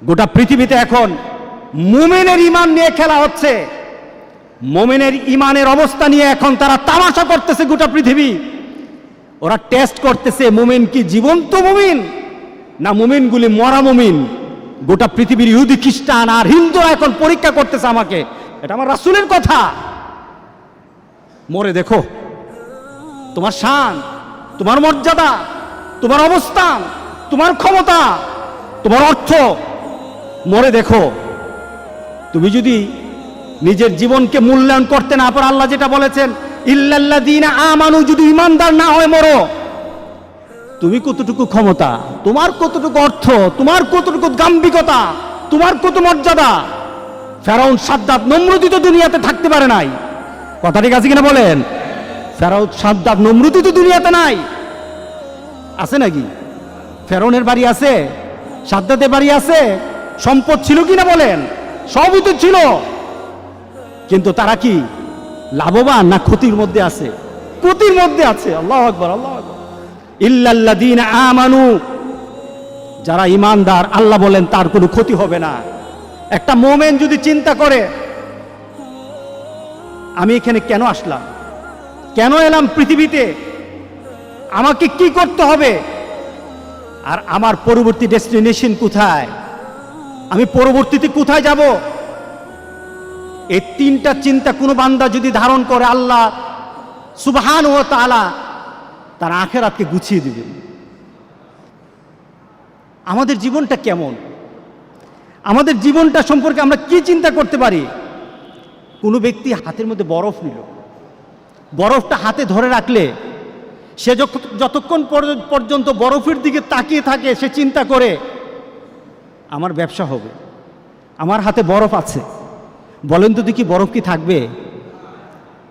গোটা পৃথিবীতে এখন মুমিনের ঈমান নিয়ে খেলা হচ্ছে। মুমিনের ঈমানের অবস্থা নিয়ে এখন তারা তামাশা করতেছে গোটা পৃথিবী। ওরা টেস্ট করতেছে মুমিন কি জীবন্ত মুমিন না মুমিনগুলি মরা মুমিন। গোটা পৃথিবীর ইহুদি খ্রিস্টান আর হিন্দুরা এখন পরীক্ষা করতেছে আমাকে। এটা আমার রাসূলের কথা। মরে দেখো তোমার শান, তোমার মর্যাদা, তোমার অবস্থান, তোমার ক্ষমতা, তোমার অর্থ, মরে দেখো। তুমি যদি নিজের জীবনকে মূল্যায়ন করতে না পারো, আল্লাহ যেটা বলেছেন ইল্লাল্লাযীনা আমানু, যদি ইমানদার না হয় মরো, তুমি কতটুকু ক্ষমতা, তোমার কতটুকু অর্থ, তোমার কতটুকু গাম্ভীর্যতা, তোমার কত মর্যাদা। ফেরাউন, সাদ্দাত, নমরুদই তো দুনিয়াতে থাকতে পারে নাই। কথা ঠিক আছে কিনা বলেন? ফেরাউন, সাদ্দাত, নমরুদই তো দুনিয়াতে নাই। আছে নাকি? ফেরাউনের বাড়ি আছে, সাদ্দাতের বাড়ি আছে, সম্পদ ছিল কিনা বলেন? সবই তো ছিল, কিন্তু তারা কি লাভবান না ক্ষতির মধ্যে আছে? ক্ষতির মধ্যে আছে। আল্লাহু আকবার, আল্লাহু আকবার। ইল্লাল্লাযীনা আমানু, যারা ঈমানদার, আল্লাহ বলেন তার কোনো ক্ষতি হবে না। একটা মুমিন যদি চিন্তা করে আমি এখানে কেন আসলাম, কেন এলাম পৃথিবীতে, আমাকে কি করতে হবে, আর আমার পরবর্তী ডেস্টিনেশন কোথায়, আমি পরবর্তীতে কোথায় যাব, এই তিনটা চিন্তা কোনো বান্দা যদি ধারণ করে, আল্লাহ সুবহানাহু ওয়া তাআলা তার আখিরাতকে গুছিয়ে দিবেন। আমাদের জীবনটা কেমন, আমাদের জীবনটা সম্পর্কে আমরা কি চিন্তা করতে পারি? কোনো ব্যক্তি হাতের মধ্যে বরফ নিল, বরফটা হাতে ধরে রাখলে সে যতক্ষণ পর্যন্ত বরফের দিকে তাকিয়ে থাকে, সে চিন্তা করে আমার ব্যবসা হবে, আমার হাতে বরফ আছে। বলেন তো দেখি বরফ কি থাকবে?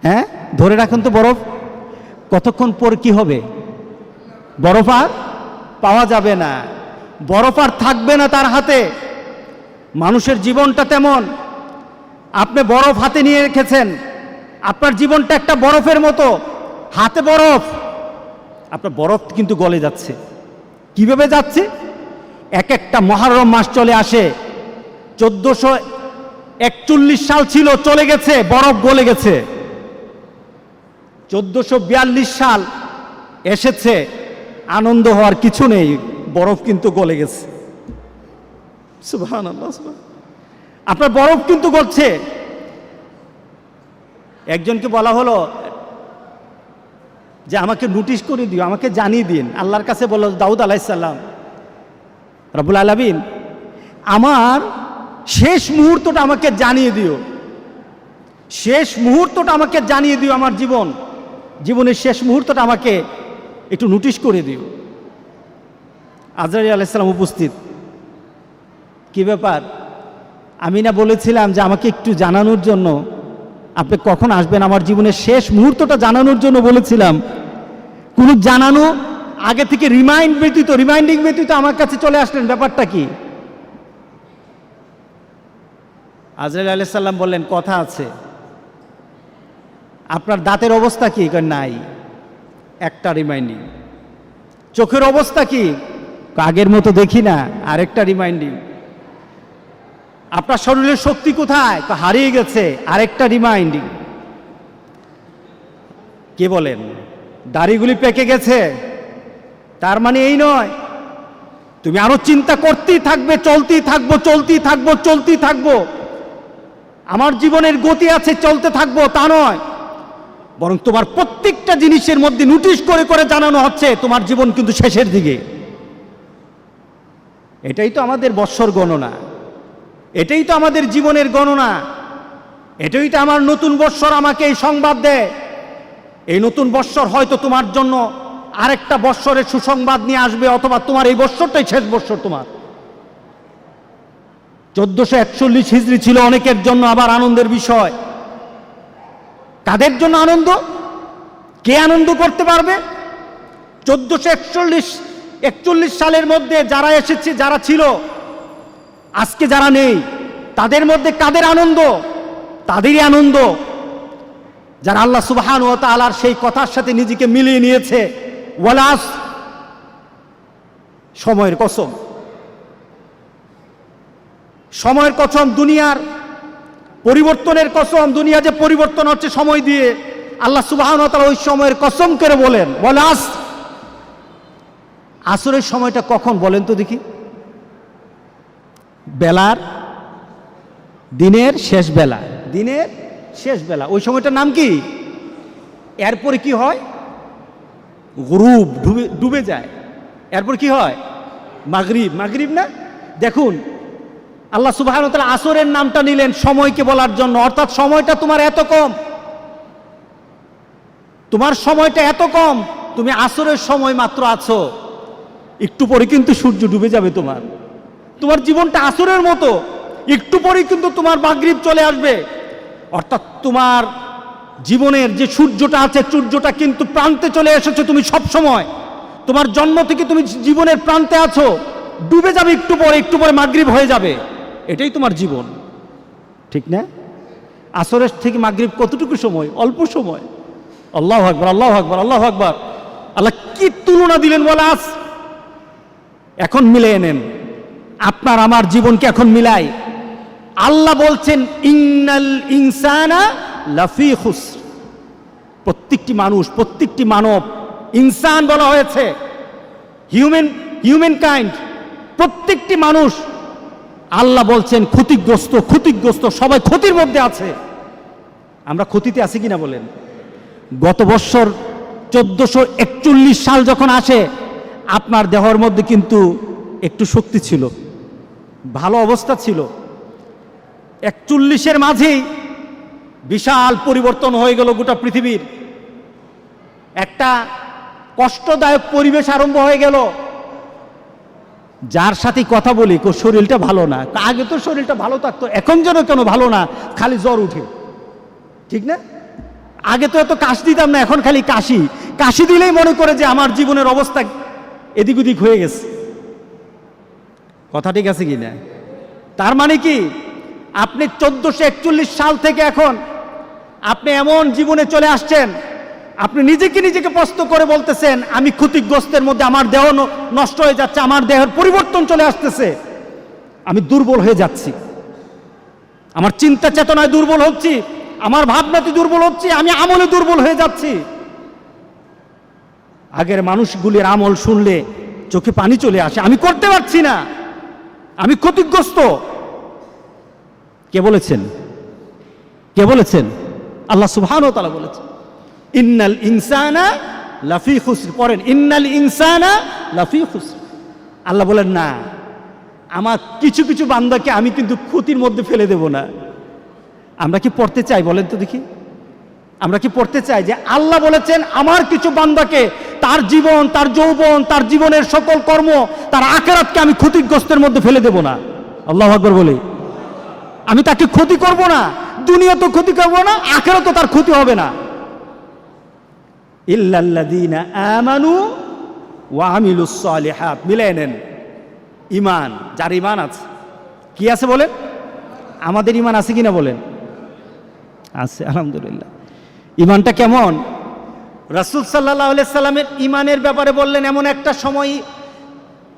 হ্যাঁ, ধরে রাখুন তো বরফ। কতক্ষণ পর কি হবে? বরফ আর পাওয়া যাবে না, বরফ আর থাকবে না তার হাতে। মানুষের জীবনটা তেমন। আপনি বরফ হাতে নিয়ে রেখেছেন, আপনার জীবনটা একটা বরফের মতো, হাতে বরফ, আপনার বরফ কিন্তু গলে যাচ্ছে। কিভাবে যাচ্ছে? এক একটা মুহররম মাস চলে আসে, 1441 সাল ছিল, চলে গেছে, বরফ গলে গেছে। 1442 সাল এসেছে, আনন্দ হওয়ার কিছু নেই, বরফ কিন্তু গলে গেছে। সুবহানাল্লাহ, আপনার বরফ কিন্তু গলছে। একজনকে বলা হলো যে আমাকে নোটিশ করে দিও, আমাকে জানিয়ে দিন। আল্লাহর কাছে বলল দাউদ আলাইহিস সালাম, রব্বুল আলামিন আমার শেষ মুহূর্তটা আমাকে জানিয়ে দিও, শেষ মুহূর্তটা আমাকে জানিয়ে দিও, আমার জীবনের শেষ মুহূর্তটা আমাকে একটু নোটিশ করে দিও। আজরাইল আলাইহিস সালাম উপস্থিত। কি ব্যাপার? আমি না বলেছিলাম যে আমাকে একটু জানানোর জন্য, আপনি কখন আসবেন, আমার জীবনের শেষ মুহূর্তটা জানানোর জন্য বলেছিলাম। কোন জানানো আগে থেকে রিমাইন্ডিং ব্যতীত আমার কাছে চলে আসলেন, ব্যাপারটা কি? আজরাইল আলাইহিস সালাম বললেন কথা আছে। আপনার দাঁতের অবস্থা কি? নাই, একটা রিমাইন্ডিং। চোখের অবস্থা কি? আগের মতো দেখি না, আরেকটা রিমাইন্ডিং। আপনার শরীরের শক্তি কোথায়? হারিয়ে গেছে, আরেকটা রিমাইন্ডিং। কে বলেন দাড়িগুলি পেকে গেছে, তার মানে এই নয় তুমি আরো চিন্তা করতেই থাকবে, চলতেই থাকবো। আমার জীবনের গতি আছে, চলতে থাকবো, তা নয়, বরং তোমার প্রত্যেকটা জিনিসের মধ্যে নোটিশ করে করে জানানো হচ্ছে তোমার জীবন কিন্তু শেষের দিকে। এটাই তো আমাদের বৎসর গণনা, এটাই তো আমাদের জীবনের গণনা, এটাই তো আমার নতুন বৎসর আমাকে এই সংবাদ দেয়। এই নতুন বৎসর হয়তো তোমার জন্য আরেকটা বৎসরের সুসংবাদ নিয়ে আসবে, অথবা তোমার এই বৎসরটাই শেষ বৎসর। তোমার 1441 হিজরি ছিল অনেকের জন্য আবার আনন্দের বিষয়। কাদের জন্য আনন্দ? কে আনন্দ করতে পারবে? 1441 সালের মধ্যে যারা এসেছে, যারা ছিল, আজকে যারা নেই, তাদের মধ্যে কাদের আনন্দ? তাদেরই আনন্দ যারা আল্লাহ সুবহানাহু ওয়া তাআলার সেই কথার সাথে নিজেকে মিলিয়ে নিয়েছে। ওয়ালাস, সময়ের কসম, সময়ের কসম, দুনিয়ার পরিবর্তনের কসম, দুনিয়া যে পরিবর্তন হচ্ছে সময় দিয়ে, আল্লাহ সুবহানাহু ওয়া তাআলা ওই সময়ের কসম করে বলে আসরের সময়টা কখন বলেন তো দেখি? বেলার, দিনের শেষ বেলা, দিনের শেষ বেলা, ওই সময়টার নাম কি? এরপরে কি হয়? গুরুব, ডুবে যায়। এরপর কি হয়? মাগরিব। মাগরিব না? দেখুন আল্লাহ সুবহানাহু ওয়া তাআলা আসরের নামটা নিলেন সময়কে বলার জন্য, অর্থাৎ সময়টা তোমার এত কম, তোমার সময়টা এত কম, তুমি আসরের সময় মাত্র আছো, একটু পরে কিন্তু সূর্য ডুবে যাবে। তোমার জীবনটা আসরের মতো, একটু পরে কিন্তু তোমার মাগরিব চলে আসবে। অর্থাৎ তোমার জীবনের যে সূর্যটা আছে, সূর্যটা কিন্তু প্রান্তে চলে এসেছে। তুমি সব সময়, তোমার জন্ম থেকে তুমি জীবনের প্রান্তে আছো, ডুবে যাবে একটু পরে মাগরিব হয়ে যাবে। এটাই তোমার জীবন, ঠিক না? আসরের থেকে মাগরিব কতটুকু সময়? অল্প সময়। আল্লাহু আকবার, আল্লাহু আকবার, আল্লাহু আকবার। আল্লাহ কি তুলনা দিলেন বলে! এখন মিলিয়ে নেন, আপনার আমার জীবনকে এখন মিলাই। আল্লাহ বলছেন ইন্নাল ইনসানা লাফি খুসর। প্রত্যেকটি মানুষ, প্রত্যেকটি মানব, ইনসান বলা হয়েছে, হিউম্যান কাইন্ড, প্রত্যেকটি মানুষ আল্লাহ বলছেন ক্ষতিগ্রস্ত, সবাই ক্ষতির মধ্যে আছে। আমরা ক্ষতিতে আছি কিনা বলেন? গত বছর 1441 সাল যখন আসে, আপনার দেহের মধ্যে কিন্তু একটু শক্তি ছিল, ভালো অবস্থা ছিল। 41-এর মাঝেই বিশাল পরিবর্তন হয়ে গেল গোটা পৃথিবীর। একটা কষ্টদায়ক পরিবেশ আরম্ভ হয়ে গেল। যার সাথে কথা বলি শরীরটা ভালো না, আগে তো শরীরটা ভালো থাকতো, এখন যেন কেন ভালো না, খালি জ্বর উঠে, ঠিক না? আগে তো এত কাশ দিতাম না, এখন খালি কাশি দিলেই মনে করে যে আমার জীবনের অবস্থা এদিক ওদিক হয়ে গেছে। কথা ঠিক আছে কি না? তার মানে কি, আপনি 1441 সাল থেকে এখন আপনি এমন জীবনে চলে আসছেন, আপনি নিজেকে প্রশ্ন করে বলতেছেন আমি ক্ষতিগ্রস্তের মধ্যে, আমার দেহ নষ্ট হয়ে যাচ্ছে, আমার দেহের পরিবর্তন চলে আসতেছে, আমি দুর্বল হয়ে যাচ্ছি, আমার চিন্তা চেতনায় দুর্বল হচ্ছি, আমার ভাবনাতে দুর্বল হচ্ছি, আমি আমলে দুর্বল হয়ে যাচ্ছি। আগের মানুষগুলির আমল শুনলে চোখে পানি চলে আসে, আমি করতে পারছি না, আমি ক্ষতিগ্রস্ত। কে বলেছেন? আল্লাহ সুবহানাহু ওয়া তাআলা বলেছেন ইন্নাল ইনসানা লাফি খুসর। পড়েন, ইন্নাল ইনসানা লাফি খুসর। আল্লাহ বলেন না, আমার কিছু বান্দাকে আমি কিন্তু ক্ষতির মধ্যে ফেলে দেব না। আমরা কি পড়তে চাই বলেন তো দেখি? আমরা কি পড়তে চাই যে আল্লাহ বলেছেন আমার কিছু বান্দাকে, তার জীবন, তার যৌবন, তার জীবনের সকল কর্ম, তার আখিরাতকে আমি ক্ষতিগ্রস্তের মধ্যে ফেলে দেব না? আল্লাহু আকবার বলি। আমি তাকে ক্ষতি করব না, দুনিয়া তো ক্ষতি করব না, আখিরাতে তার ক্ষতি হবে না। ইল্লাল্লাযীনা আমানু ওয়া আমিলুস সালিহাত। মিলাই নেন, ঈমান, যার ঈমান আছে। কি আছে বলেন? আমাদের ঈমান আছে কিনা বলেন? আছে, আলহামদুলিল্লাহ। ঈমানটা কেমন? রাসূল সাল্লাল্লাহু আলাইহি সাল্লামের ঈমানের ব্যাপারে বললেন এমন একটা সময়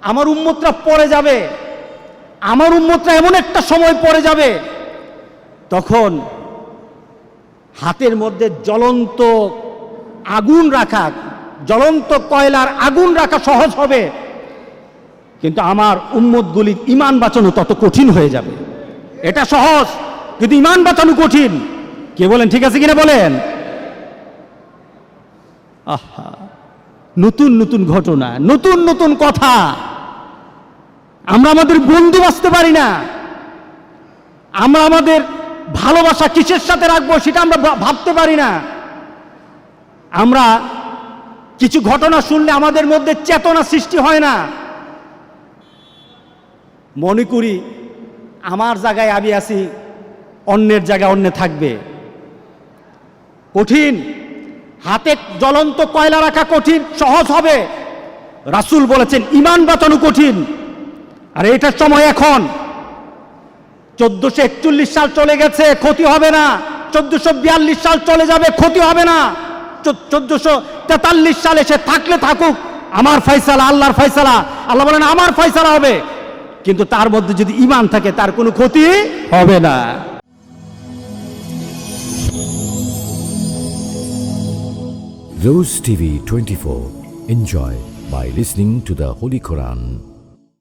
আমার উম্মতরা পড়ে যাবে, আমার উম্মতরা এমন একটা সময় পড়ে যাবে, তখন হাতের মধ্যে জ্বলন্ত আগুন রাখা, জ্বলন্ত কয়লার আগুন রাখা সহজ হবে, কিন্তু আমার উম্মতগুলির ঈমান বাঁচানো তত কঠিন হয়ে যাবে। এটা সহজ, কিন্তু ঈমান বাঁচানো কঠিন। কে বলেন ঠিক আছে কিনা বলেন? আহা, নতুন ঘটনা, নতুন কথা। আমরা আমাদের বন্ধু বাঁচতে পারি না, আমরা আমাদের ভালোবাসা কিসের সাথে রাখবো সেটা আমরা ভাবতে পারি না। আমরা কিছু ঘটনা শুনলে আমাদের মধ্যে চেতনা সৃষ্টি হয় না, মনে করি আমার জায়গায় আমি আছি, অন্যের জায়গায় অন্য থাকবে। কঠিন, হাতে জ্বলন্ত কয়লা রাখা কঠিন, সহজ হবে। রাসূল বলেছেন ঈমান বাঁচানো কঠিন। আর এটার সময় এখন 1441 সাল চলে গেছে, ক্ষতি হবে না। 1442 সাল চলে যাবে, ক্ষতি হবে না। 1443 সালে সে থাকলে থাকুক, আমার ফয়সালা, আল্লাহর ফয়সালা। আল্লাহ বলেন আমার ফয়সালা হবে। কিন্তু তার মধ্যে যদি ঈমান থাকে তার কোনো ক্ষতি হবে না। Rose TV 24. Enjoy by listening to the Holy Quran.